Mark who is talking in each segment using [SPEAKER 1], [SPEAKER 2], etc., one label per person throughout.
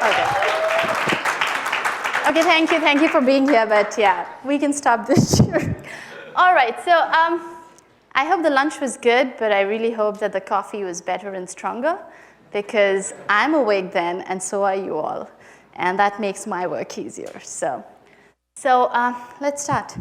[SPEAKER 1] Okay. Okay, thank you for being here, but yeah, we can stop this. All right, so I hope the lunch was good, but I really hope that the coffee was better and stronger, because I'm awake then, and so are you all, and that makes my work easier. So let's start.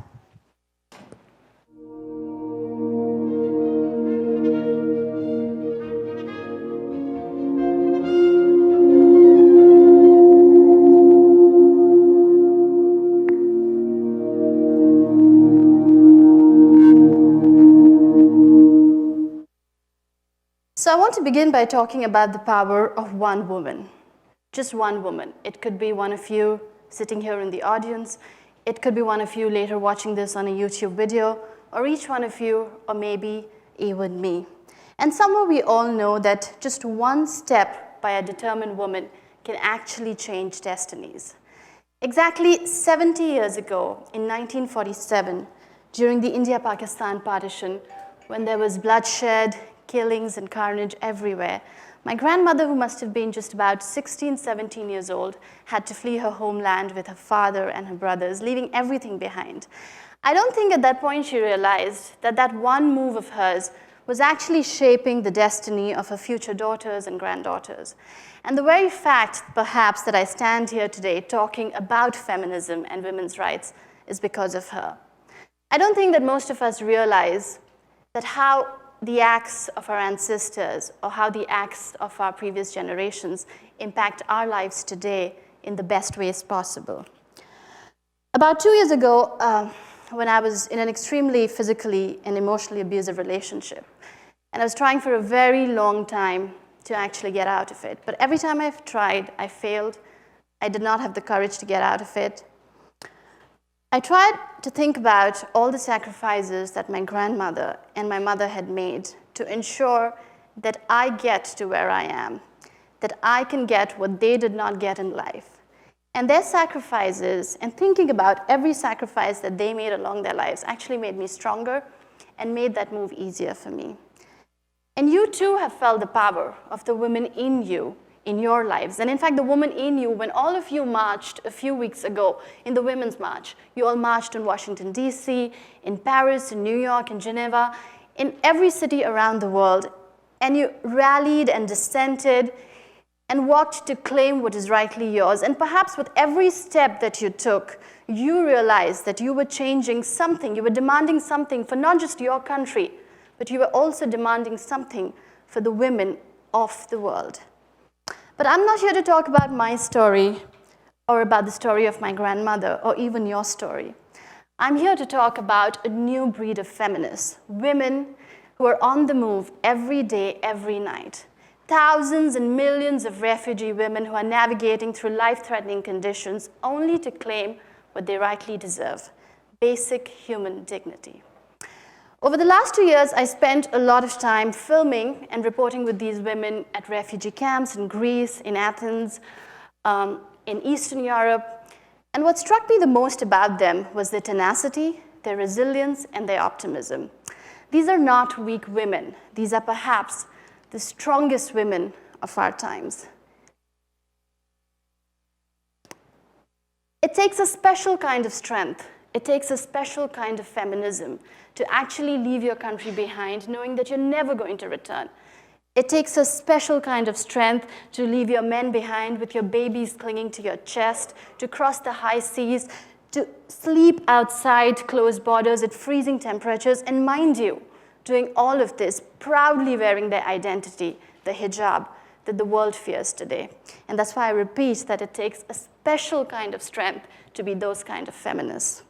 [SPEAKER 1] So I want to begin by talking about the power of one woman, just one woman. It could be one of you sitting here in the audience. It could be one of you later watching this on a YouTube video, or each one of you, or maybe even me. And somewhere we all know that just one step by a determined woman can actually change destinies. Exactly 70 years ago, in 1947, during the India-Pakistan partition, when there was bloodshed, killings, and carnage everywhere, my grandmother, who must have been just about 16, 17 years old, had to flee her homeland with her father and her brothers, leaving everything behind. I don't think at that point she realized that that one move of hers was actually shaping the destiny of her future daughters and granddaughters. And the very fact, perhaps, that I stand here today talking about feminism and women's rights is because of her. I don't think that most of us realize that how the acts of our ancestors or how the acts of our previous generations impact our lives today in the best ways possible. About 2 years ago, when I was in an extremely physically and emotionally abusive relationship, and I was trying for a very long time to actually get out of it. But every time I've tried, I failed. I did not have the courage to get out of it. I tried to think about all the sacrifices that my grandmother and my mother had made to ensure that I get to where I am, that I can get what they did not get in life. And their sacrifices, and thinking about every sacrifice that they made along their lives, actually made me stronger and made that move easier for me. And you too have felt the power of the women in you, in your lives. And in fact, the woman in you, when all of you marched a few weeks ago in the Women's March, you all marched in Washington, D.C., in Paris, in New York, in Geneva, in every city around the world, and you rallied and dissented and walked to claim what is rightly yours. And perhaps with every step that you took, you realized that you were changing something, you were demanding something for not just your country, but you were also demanding something for the women of the world. But I'm not here to talk about my story or about the story of my grandmother or even your story. I'm here to talk about a new breed of feminists, women who are on the move every day, every night. Thousands and millions of refugee women who are navigating through life-threatening conditions only to claim what they rightly deserve, basic human dignity. Over the last 2 years, I spent a lot of time filming and reporting with these women at refugee camps in Greece, in Athens, in Eastern Europe. And what struck me the most about them was their tenacity, their resilience, and their optimism. These are not weak women. These are perhaps the strongest women of our times. It takes a special kind of strength. It takes a special kind of feminism to actually leave your country behind, knowing that you're never going to return. It takes a special kind of strength to leave your men behind with your babies clinging to your chest, to cross the high seas, to sleep outside closed borders at freezing temperatures, and mind you, doing all of this proudly wearing their identity, the hijab, that the world fears today. And that's why I repeat that it takes a special kind of strength to be those kind of feminists.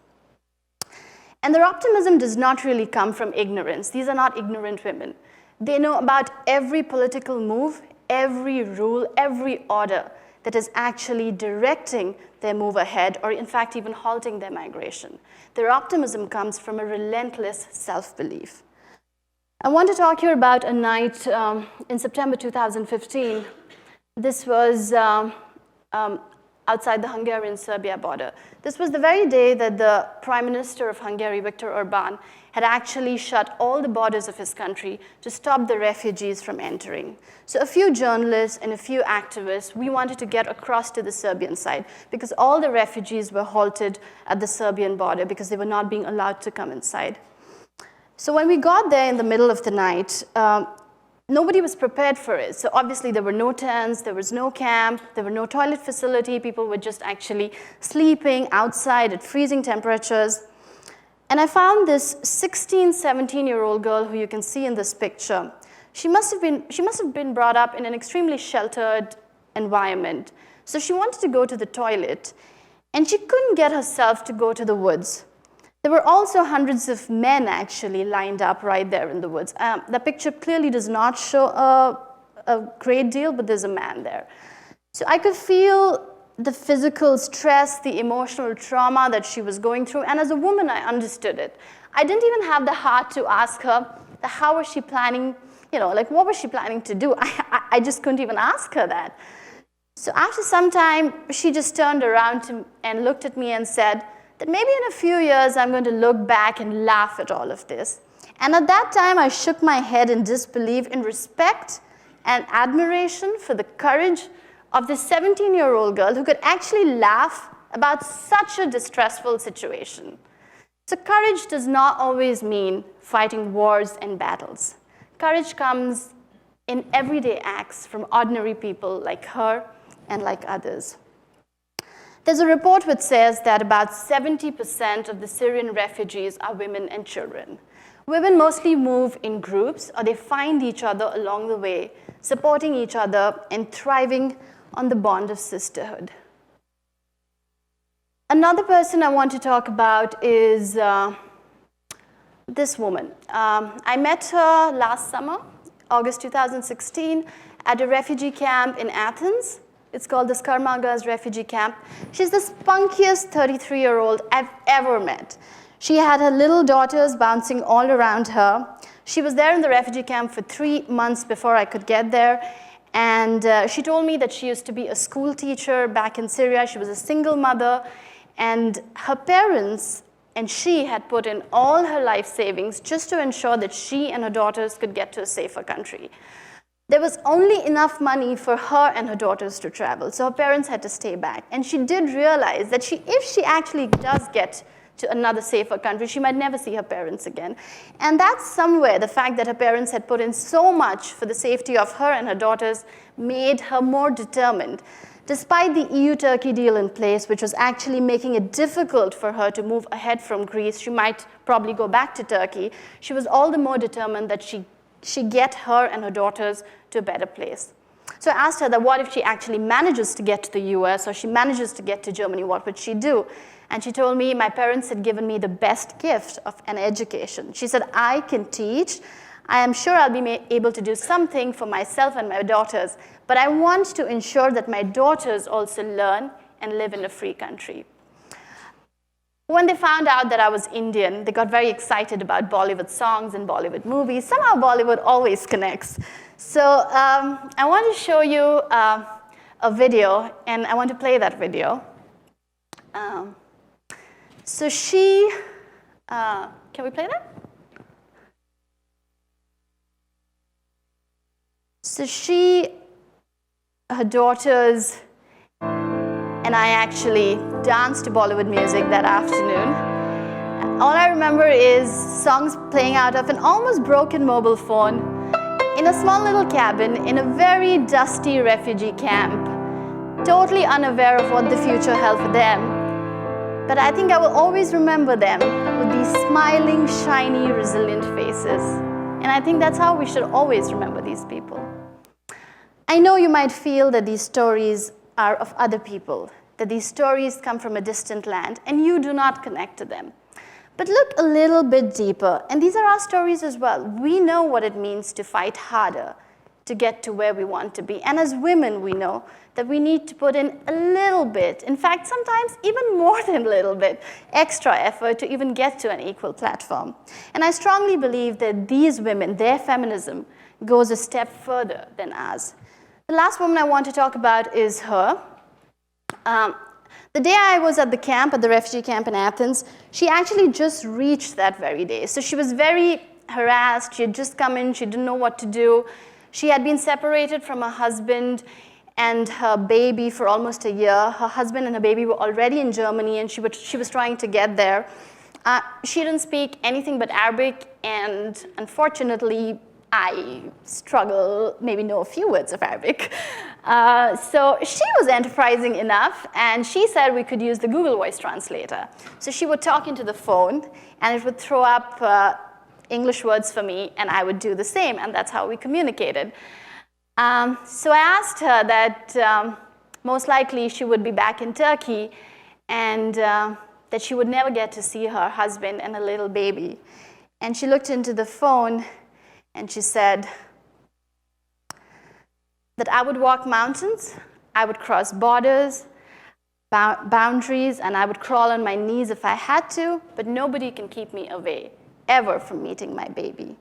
[SPEAKER 1] And their optimism does not really come from ignorance. These are not ignorant women. They know about every political move, every rule, every order that is actually directing their move ahead, or in fact even halting their migration. Their optimism comes from a relentless self-belief. I want to talk here about a night in September 2015. This was outside the Hungarian-Serbia border. This was the very day that the Prime Minister of Hungary, Viktor Orbán, had actually shut all the borders of his country to stop the refugees from entering. So a few journalists and a few activists, we wanted to get across to the Serbian side because all the refugees were halted at the Serbian border because they were not being allowed to come inside. So when we got there in the middle of the night, nobody was prepared for it. So obviously there were no tents, there was no camp, there were no toilet facility. People were just actually sleeping outside at freezing temperatures. And I found this 16, 17-year-old girl who you can see in this picture. She must have been brought up in an extremely sheltered environment. So she wanted to go to the toilet, and she couldn't get herself to go to the woods. There were also hundreds of men actually lined up right there in the woods. The picture clearly does not show a great deal, but there's a man there. So I could feel the physical stress, the emotional trauma that she was going through, and as a woman, I understood it. I didn't even have the heart to ask her, how was she planning, what was she planning to do? I just couldn't even ask her that. So after some time, she just turned around and looked at me and said that maybe in a few years, I'm going to look back and laugh at all of this. And at that time, I shook my head in disbelief, in respect and admiration for the courage of this 17-year-old girl who could actually laugh about such a distressful situation. So courage does not always mean fighting wars and battles. Courage comes in everyday acts from ordinary people like her and like others. There's a report which says that about 70% of the Syrian refugees are women and children. Women mostly move in groups, or they find each other along the way, supporting each other and thriving on the bond of sisterhood. Another person I want to talk about is this woman. I met her last summer, August 2016, at a refugee camp in Athens. It's called the Skarmagas refugee camp. She's the spunkiest 33-year-old I've ever met. She had her little daughters bouncing all around her. She was there in the refugee camp for 3 months before I could get there. And she told me that she used to be a school teacher back in Syria. She was a single mother. And her parents and she had put in all her life savings just to ensure that she and her daughters could get to a safer country. There was only enough money for her and her daughters to travel, so her parents had to stay back. And she did realize that if she actually does get to another safer country, she might never see her parents again. And that's somewhere the fact that her parents had put in so much for the safety of her and her daughters made her more determined. Despite the EU-Turkey deal in place, which was actually making it difficult for her to move ahead from Greece, she might probably go back to Turkey, she was all the more determined that she get her and her daughters to a better place. So I asked her that what if she actually manages to get to the US or she manages to get to Germany, what would she do? And she told me, my parents had given me the best gift of an education. She said, I can teach. I am sure I'll be able to do something for myself and my daughters, but I want to ensure that my daughters also learn and live in a free country. When they found out that I was Indian, they got very excited about Bollywood songs and Bollywood movies. Somehow Bollywood always connects. So I want to show you a video, and I want to play that video. So she, can we play that? So her daughters, and I actually danced to Bollywood music that afternoon. All I remember is songs playing out of an almost broken mobile phone in a small little cabin in a very dusty refugee camp, totally unaware of what the future held for them. But I think I will always remember them with these smiling, shiny, resilient faces. And I think that's how we should always remember these people. I know you might feel that these stories are of other people, that these stories come from a distant land, and you do not connect to them. But look a little bit deeper, and these are our stories as well. We know what it means to fight harder to get to where we want to be. And as women, we know that we need to put in a little bit, in fact, sometimes even more than a little bit, extra effort to even get to an equal platform. And I strongly believe that these women, their feminism, goes a step further than ours. The last woman I want to talk about is her. The day I was at the camp, at the refugee camp in Athens, she actually just reached that very day. So she was very harassed. She had just come in. She didn't know what to do. She had been separated from her husband and her baby for almost a year. Her husband and her baby were already in Germany, and she was trying to get there. She didn't speak anything but Arabic, and unfortunately, I struggle, maybe know a few words of Arabic. So she was enterprising enough, and she said we could use the Google Voice Translator. So she would talk into the phone, and it would throw up English words for me, and I would do the same, and that's how we communicated. So I asked her that most likely she would be back in Turkey, and that she would never get to see her husband and a little baby. And she looked into the phone, and she said that I would walk mountains, I would cross borders, boundaries, and I would crawl on my knees if I had to, but nobody can keep me away, ever, from meeting my baby.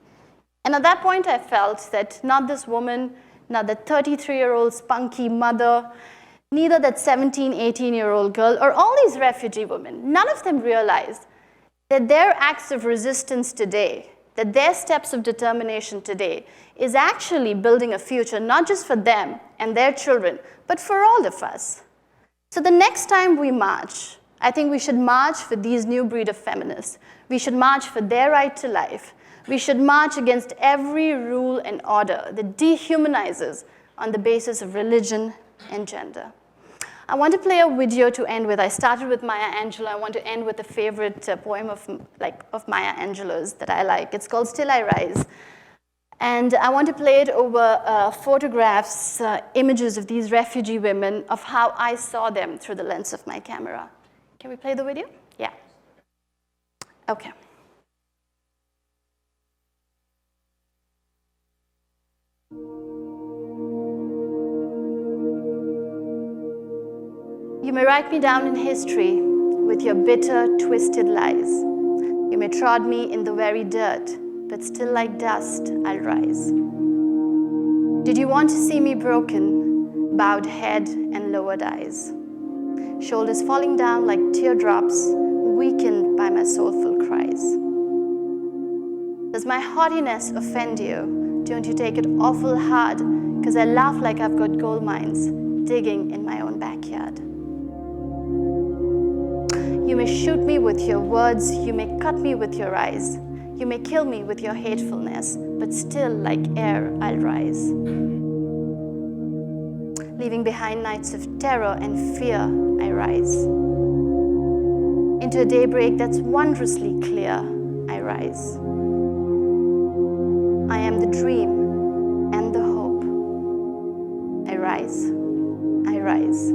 [SPEAKER 1] And at that point, I felt that not this woman, not that 33-year-old spunky mother, neither that 17, 18-year-old girl, or all these refugee women, none of them realized that their acts of resistance today, that their steps of determination today is actually building a future, not just for them and their children, but for all of us. So the next time we march, I think we should march for these new breed of feminists. We should march for their right to life. We should march against every rule and order that dehumanizes on the basis of religion and gender. I want to play a video to end with. I started with Maya Angelou. I want to end with a favorite poem of Maya Angelou's that I like. It's called Still I Rise. And I want to play it over photographs, images of these refugee women, of how I saw them through the lens of my camera. Can we play the video? Yeah. Okay. You may write me down in history with your bitter, twisted lies. You may trod me in the very dirt, but still like dust I'll rise. Did you want to see me broken, bowed head and lowered eyes? Shoulders falling down like teardrops, weakened by my soulful cries. Does my haughtiness offend you? Don't you take it awful hard, 'cause I laugh like I've got gold mines digging in my own backyard. You may shoot me with your words, you may cut me with your eyes, you may kill me with your hatefulness, but still like air I'll rise. Leaving behind nights of terror and fear, I rise. Into a daybreak that's wondrously clear, I rise. I am the dream and the hope. I rise, I rise.